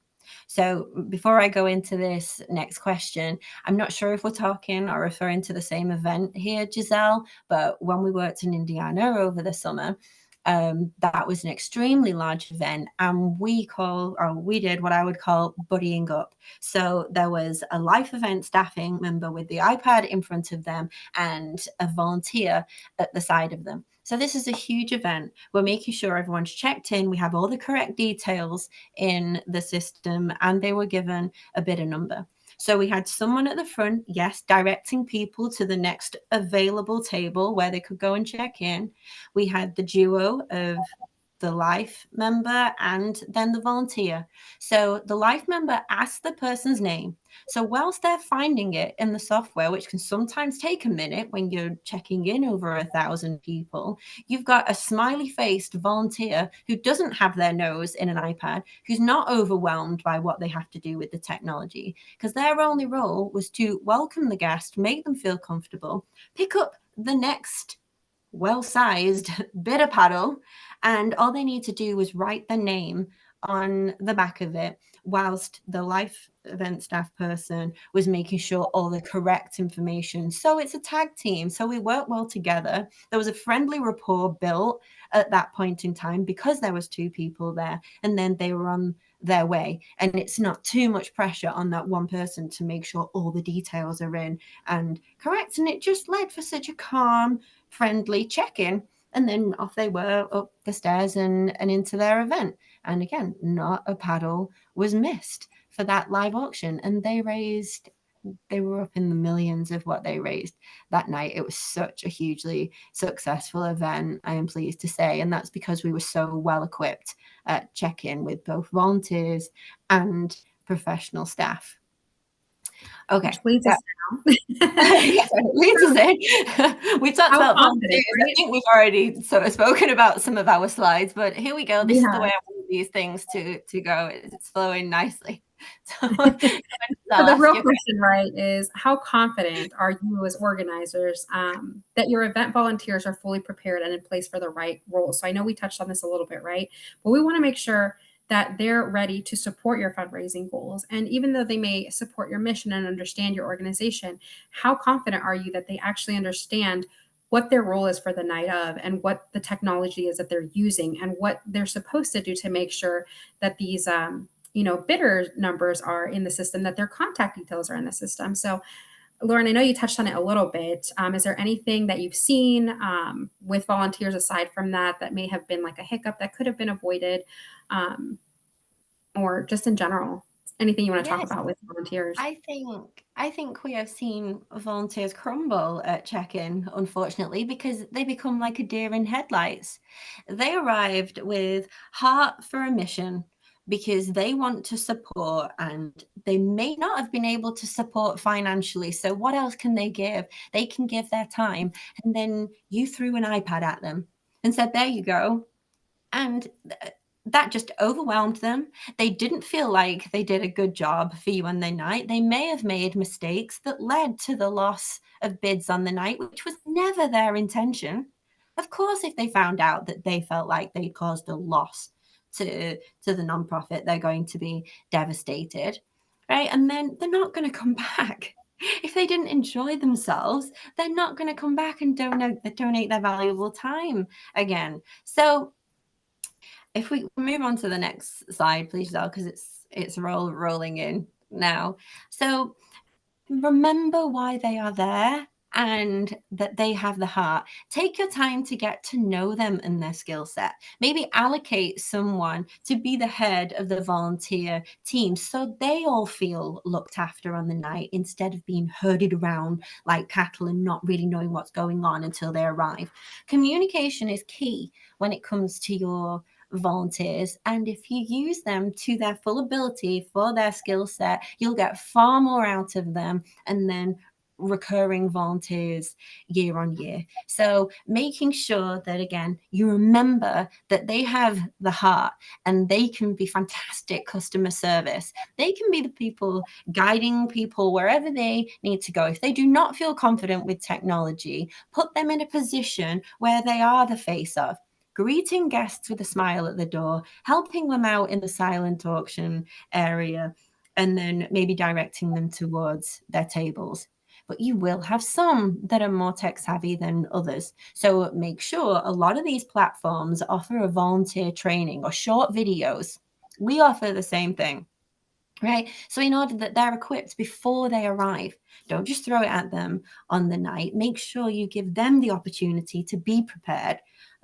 So, before I go into this next question, I'm not sure if we're talking or referring to the same event here, Giselle, but when we worked in Indiana over the summer, that was an extremely large event, and we did what I would call buddying up. So there was a Life Event staffing member with the iPad in front of them and a volunteer at the side of them. So this is a huge event. We're making sure everyone's checked in. We have all the correct details in the system, and they were given a bidder number. So we had someone at the front, yes, directing people to the next available table where they could go and check in. We had the duo of the Life member and then the volunteer. So the Life member asked the person's name. So whilst they're finding it in the software, which can sometimes take a minute when you're checking in over 1,000 people, you've got a smiley faced volunteer who doesn't have their nose in an iPad, who's not overwhelmed by what they have to do with the technology, because their only role was to welcome the guest, make them feel comfortable, pick up the next well-sized bit of paddle, and all they need to do was write their name on the back of it, whilst the Life Event staff person was making sure all the correct information. So it's a tag team, so we work well together. There was a friendly rapport built at that point in time because there was two people there, and then they were on their way, and it's not too much pressure on that one person to make sure all the details are in and correct. And it just led for such a calm, friendly check-in, and then off they were up the stairs and into their event. And again, not a paddle was missed for that live auction, and they were up in the millions of what they raised that night. It was such a hugely successful event, I am pleased to say, and that's because we were so well equipped at check-in with both volunteers and professional staff. Okay, Which leads us now. yeah, leads us in. We talked about volunteers. Right? I think we've already sort of spoken about some of our slides, but here we go. This is the way I want these things to go. It's flowing nicely. So, So the real question, right, is how confident are you as organizers that your event volunteers are fully prepared and in place for the right role? So I know we touched on this a little bit, right? But we want to make sure that they're ready to support your fundraising goals. And even though they may support your mission and understand your organization, how confident are you that they actually understand what their role is for the night of and what the technology is that they're using and what they're supposed to do to make sure that these bidder numbers are in the system, that their contact details are in the system. So Lauren, I know you touched on it a little bit. Is there anything that you've seen with volunteers aside from that may have been like a hiccup that could have been avoided, or just in general, anything you want to talk about with volunteers? I think we have seen volunteers crumble at check-in, unfortunately, because they become like a deer in headlights. They arrived with heart for a mission because they want to support, and they may not have been able to support financially. So what else can they give? They can give their time. And then you threw an iPad at them and said, there you go. And that just overwhelmed them. They didn't feel like they did a good job for you on the night. They may have made mistakes that led to the loss of bids on the night, which was never their intention. Of course, if they found out that they felt like they caused a loss to the nonprofit, they're going to be devastated, right? And then they're not going to come back. If they didn't enjoy themselves, they're not going to come back and donate their valuable time again. So if we move on to the next slide, please, Giselle, because it's rolling in now. So remember why they are there and that they have the heart. Take your time to get to know them and their skill set. Maybe allocate someone to be the head of the volunteer team so they all feel looked after on the night instead of being herded around like cattle and not really knowing what's going on until they arrive. Communication is key when it comes to your volunteers, and if you use them to their full ability for their skill set, you'll get far more out of them and then recurring volunteers year on year. So making sure that, again, you remember that they have the heart and they can be fantastic customer service. They can be the people guiding people wherever they need to go. If they do not feel confident with technology, put them in a position where they are the face of greeting guests with a smile at the door, helping them out in the silent auction area, and then maybe directing them towards their tables. But you will have some that are more tech savvy than others. So make sure a lot of these platforms offer a volunteer training or short videos. We offer the same thing. Right. So, in order that they're equipped before they arrive, don't just throw it at them on the night. Make sure you give them the opportunity to be prepared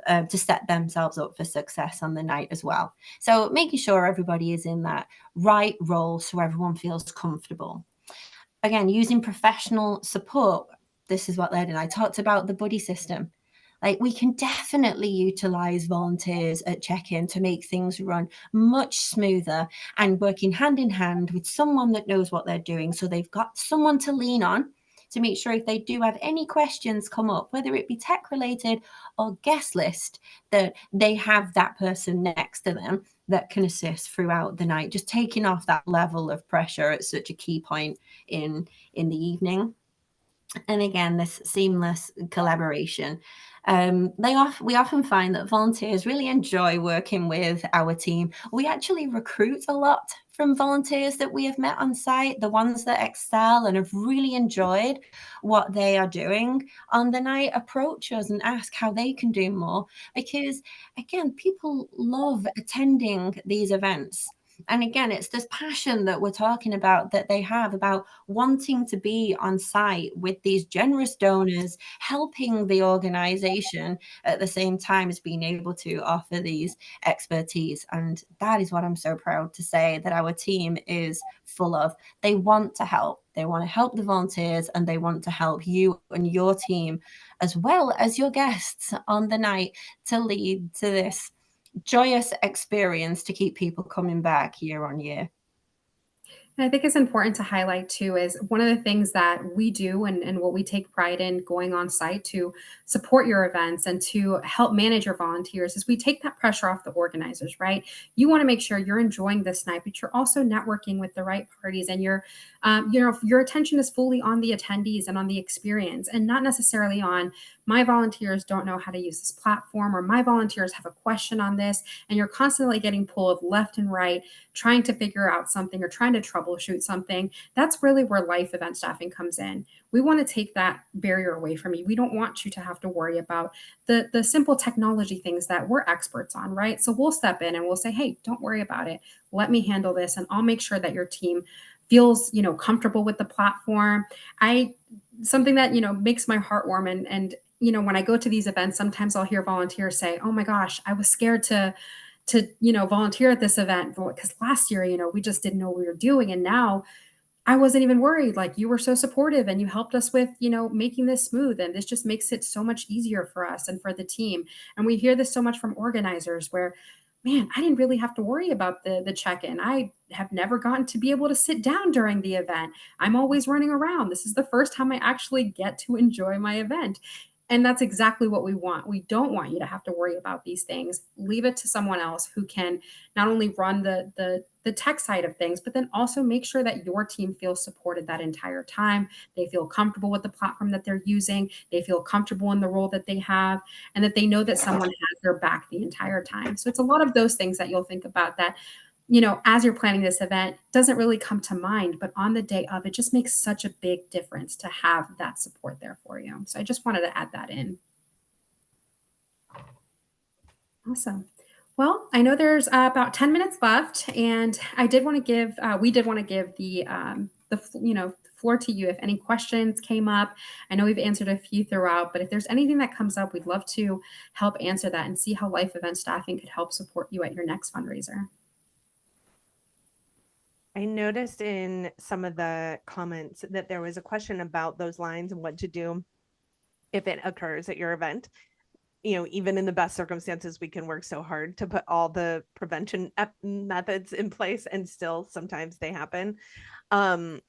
to set themselves up for success on the night as well. So, making sure everybody is in that right role so everyone feels comfortable. Again, using professional support. This is what Laird and I talked about, the buddy system. Like, we can definitely utilize volunteers at check-in to make things run much smoother and working hand in hand with someone that knows what they're doing. So they've got someone to lean on to make sure if they do have any questions come up, whether it be tech related or guest list, that they have that person next to them that can assist throughout the night, just taking off that level of pressure at such a key point in the evening. And again, this seamless collaboration. We often find that volunteers really enjoy working with our team. We actually recruit a lot from volunteers that we have met on site, the ones that excel and have really enjoyed what they are doing on the night, approach us and ask how they can do more. Because again, people love attending these events. And again, it's this passion that we're talking about that they have about wanting to be on site with these generous donors, helping the organization at the same time as being able to offer these expertise. And that is what I'm so proud to say that our team is full of. They want to help. They want to help the volunteers and they want to help you and your team as well as your guests on the night to lead to this joyous experience to keep people coming back year on year. And I think it's important to highlight too is one of the things that we do and what we take pride in going on site to support your events and to help manage your volunteers is we take that pressure off the organizers, right? You want to make sure you're enjoying this night, but you're also networking with the right parties and your attention is fully on the attendees and on the experience and not necessarily on my volunteers don't know how to use this platform or my volunteers have a question on this. And you're constantly getting pulled left and right, trying to figure out something or trying to troubleshoot something. That's really where life event staffing comes in. We want to take that barrier away from you. We don't want you to have to worry about the simple technology things that we're experts on, right? So we'll step in and we'll say, hey, don't worry about it. Let me handle this and I'll make sure that your team feels, comfortable with the platform. Something that, makes my heart warm and when I go to these events, sometimes I'll hear volunteers say, oh my gosh, I was scared to volunteer at this event because last year, we just didn't know what we were doing. And now I wasn't even worried. Like you were so supportive and you helped us with, making this smooth. And this just makes it so much easier for us and for the team. And we hear this so much from organizers where, man, I didn't really have to worry about the check-in. I have never gotten to be able to sit down during the event. I'm always running around. This is the first time I actually get to enjoy my event. And that's exactly what we want. We don't want you to have to worry about these things. Leave it to someone else who can not only run the tech side of things, but then also make sure that your team feels supported that entire time. They feel comfortable with the platform that they're using. They feel comfortable in the role that they have, and that they know that someone has their back the entire time. So it's a lot of those things that you'll think about that, as you're planning this event, doesn't really come to mind, but on the day of, it just makes such a big difference to have that support there for you. So I just wanted to add that in. Awesome. Well, I know there's about 10 minutes left, and we did want to give the floor to you if any questions came up. I know we've answered a few throughout, but if there's anything that comes up, we'd love to help answer that and see how life event staffing could help support you at your next fundraiser. I noticed in some of the comments that there was a question about those lines and what to do if it occurs at your event. Even in the best circumstances, we can work so hard to put all the prevention methods in place, and still sometimes they happen.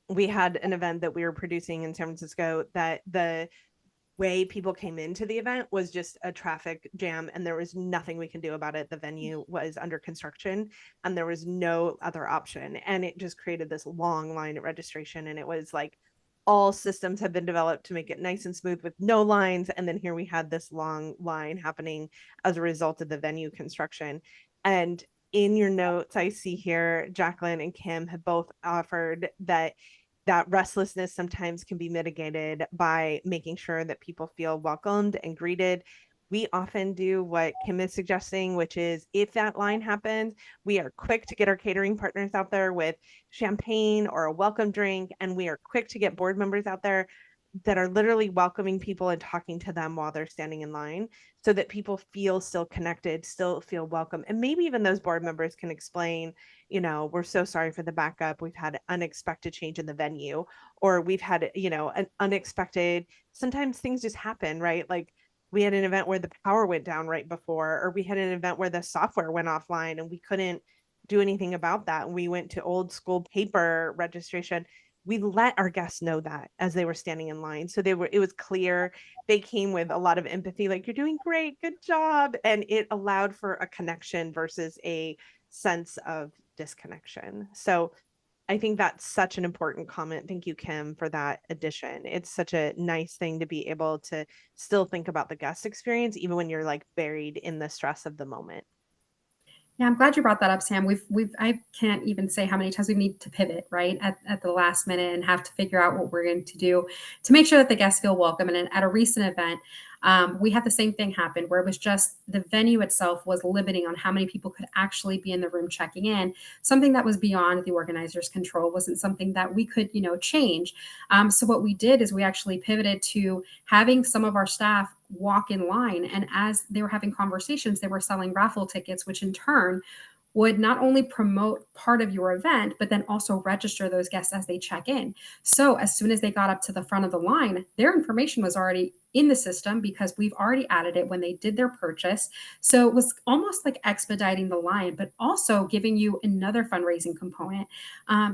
We had an event that we were producing in San Francisco that the way people came into the event was just a traffic jam, and there was nothing we can do about it. The venue was under construction and there was no other option, and it just created this long line at registration. And it was like all systems have been developed to make it nice and smooth with no lines, and then here we had this long line happening as a result of the venue construction. And in your notes, I see here Jacqueline and Kim have both offered that restlessness sometimes can be mitigated by making sure that people feel welcomed and greeted. We often do what Kim is suggesting, which is if that line happens, we are quick to get our catering partners out there with champagne or a welcome drink, and we are quick to get board members out there that are literally welcoming people and talking to them while they're standing in line, so that people feel still connected, still feel welcome. And maybe even those board members can explain, we're so sorry for the backup. We've had unexpected change in the venue, or we've had, an unexpected, sometimes things just happen, right? Like we had an event where the power went down right before, or we had an event where the software went offline and we couldn't do anything about that. We went to old school paper registration. We let our guests know that as they were standing in line. So it was clear. They came with a lot of empathy, like, you're doing great, good job. And it allowed for a connection versus a sense of disconnection. So I think that's such an important comment. Thank you, Kim, for that addition. It's such a nice thing to be able to still think about the guest experience, even when you're like buried in the stress of the moment. Yeah, I'm glad you brought that up, Sam. I can't even say how many times we need to pivot, right, at the last minute and have to figure out what we're going to do to make sure that the guests feel welcome. And at a recent event, we had the same thing happen where it was just the venue itself was limiting on how many people could actually be in the room checking in. Something that was beyond the organizer's control, wasn't something that we could, change. So what we did is we actually pivoted to having some of our staff walk in line. And as they were having conversations, they were selling raffle tickets, which in turn would not only promote part of your event, but then also register those guests as they check in. So as soon as they got up to the front of the line, their information was already in the system because we've already added it when they did their purchase. So it was almost like expediting the line, but also giving you another fundraising component.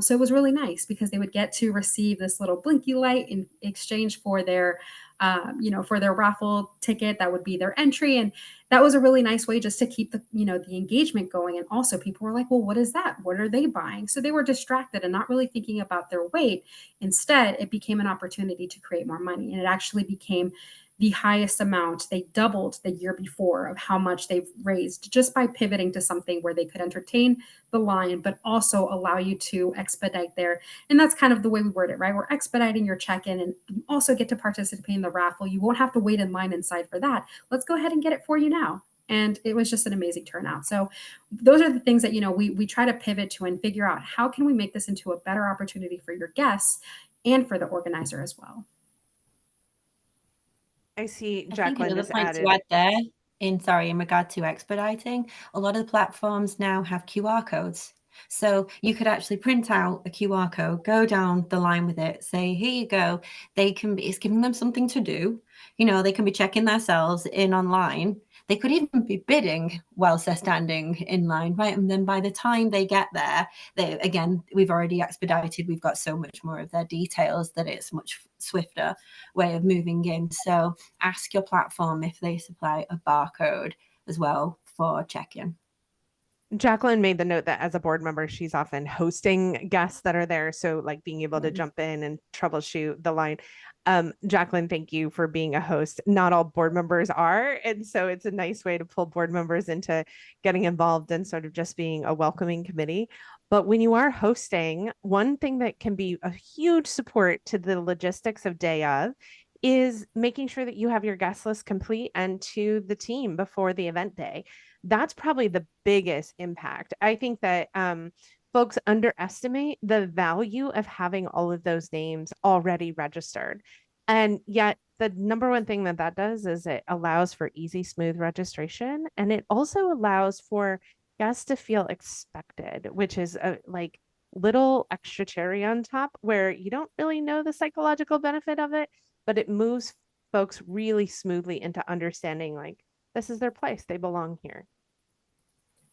So it was really nice because they would get to receive this little blinky light in exchange for their for their raffle ticket. That would be their entry. And that was a really nice way just to keep the engagement going. And also people were like, well, what is that? What are they buying? So they were distracted and not really thinking about their weight. Instead, it became an opportunity to create more money. And it actually became the highest amount. They doubled the year before of how much they've raised just by pivoting to something where they could entertain the line, but also allow you to expedite there. And that's kind of the way we word it, right? We're expediting your check-in, and you also get to participate in the raffle. You won't have to wait in line inside for that. Let's go ahead and get it for you now. And it was just an amazing turnout. So those are the things that, we try to pivot to and figure out how can we make this into a better opportunity for your guests and for the organizer as well. I see I think Jacqueline another just point added. to add there, in regard to expediting, a lot of the platforms now have QR codes. So you could actually print out a QR code, go down the line with it, say, here you go. It's giving them something to do. They can be checking themselves in online. They could even be bidding whilst they're standing in line, right? And then by the time they get there, we've already expedited. We've got so much more of their details that it's much swifter way of moving in. So ask your platform if they supply a barcode as well for check-in. Jacqueline made the note that as a board member, she's often hosting guests that are there. So like being able to jump in and troubleshoot the line. Jacqueline, thank you for being a host. Not all board members are. And so it's a nice way to pull board members into getting involved and sort of just being a welcoming committee. But when you are hosting, one thing that can be a huge support to the logistics of day of is making sure that you have your guest list complete and to the team before the event day. That's probably the biggest impact. I think that folks underestimate the value of having all of those names already registered. And yet, the number one thing that that does is it allows for easy, smooth registration. And it also allows for guests to feel expected, which is a like little extra cherry on top where you don't really know the psychological benefit of it, but it moves folks really smoothly into understanding like this is their place, they belong here.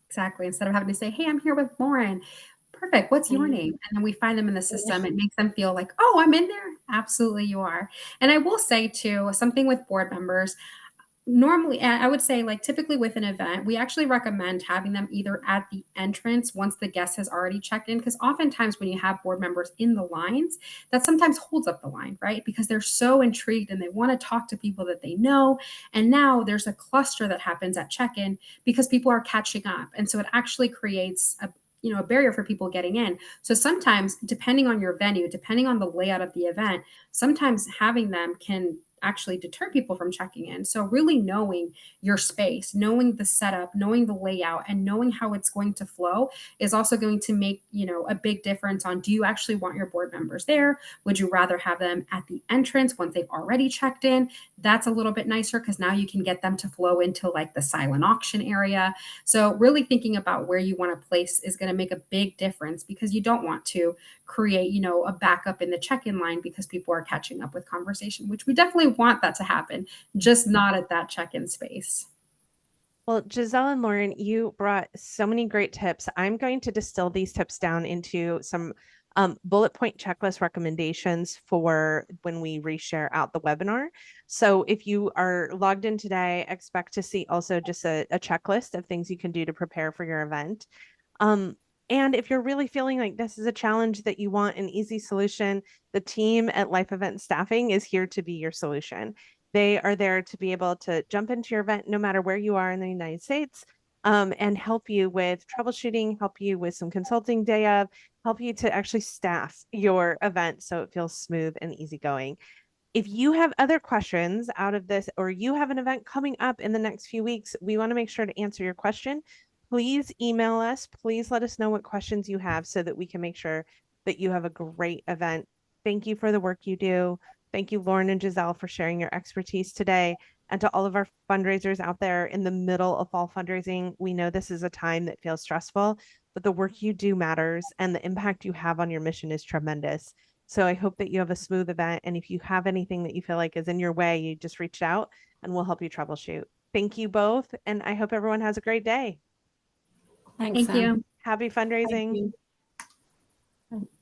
Exactly. Instead of having to say, hey, I'm here with Lauren. Perfect. What's your name? And then we find them in the system. It makes them feel like, oh, I'm in there. Absolutely, you are. And I will say, too, something with board members. Normally, I would say, like typically with an event, we actually recommend having them either at the entrance once the guest has already checked in. Because oftentimes, when you have board members in the lines, that sometimes holds up the line, right? Because they're so intrigued and they want to talk to people that they know. And now there's a cluster that happens at check in because people are catching up. And so it actually creates a barrier for people getting in. So sometimes, depending on your venue, depending on the layout of the event, sometimes having them can actually deter people from checking in. So really knowing your space, knowing the setup, knowing the layout, and knowing how it's going to flow is also going to make, a big difference on, do you actually want your board members there? Would you rather have them at the entrance once they've already checked in? That's a little bit nicer because now you can get them to flow into like the silent auction area. So really thinking about where you want to place is going to make a big difference, because you don't want to create, a backup in the check-in line because people are catching up with conversation, which we definitely want that to happen, just not at that check-in space. Well, Giselle and Lauren, you brought so many great tips. I'm going to distill these tips down into some bullet point checklist recommendations for when we reshare out the webinar. So if you are logged in today, expect to see also just a checklist of things you can do to prepare for your event. And if you're really feeling like this is a challenge that you want an easy solution, the team at Life Event Staffing is here to be your solution. They are there to be able to jump into your event no matter where you are in the United States, and help you with troubleshooting, help you with some consulting day of, help you to actually staff your event so it feels smooth and easygoing. If you have other questions out of this, or you have an event coming up in the next few weeks, we want to make sure to answer your question. Please email us. Please let us know what questions you have so that we can make sure that you have a great event. Thank you for the work you do. Thank you, Lauren and Giselle, for sharing your expertise today. And to all of our fundraisers out there in the middle of fall fundraising, we know this is a time that feels stressful, but the work you do matters and the impact you have on your mission is tremendous. So I hope that you have a smooth event. And if you have anything that you feel like is in your way, you just reach out and we'll help you troubleshoot. Thank you both. And I hope everyone has a great day. Thanks, Thank you. Happy fundraising. Thank you.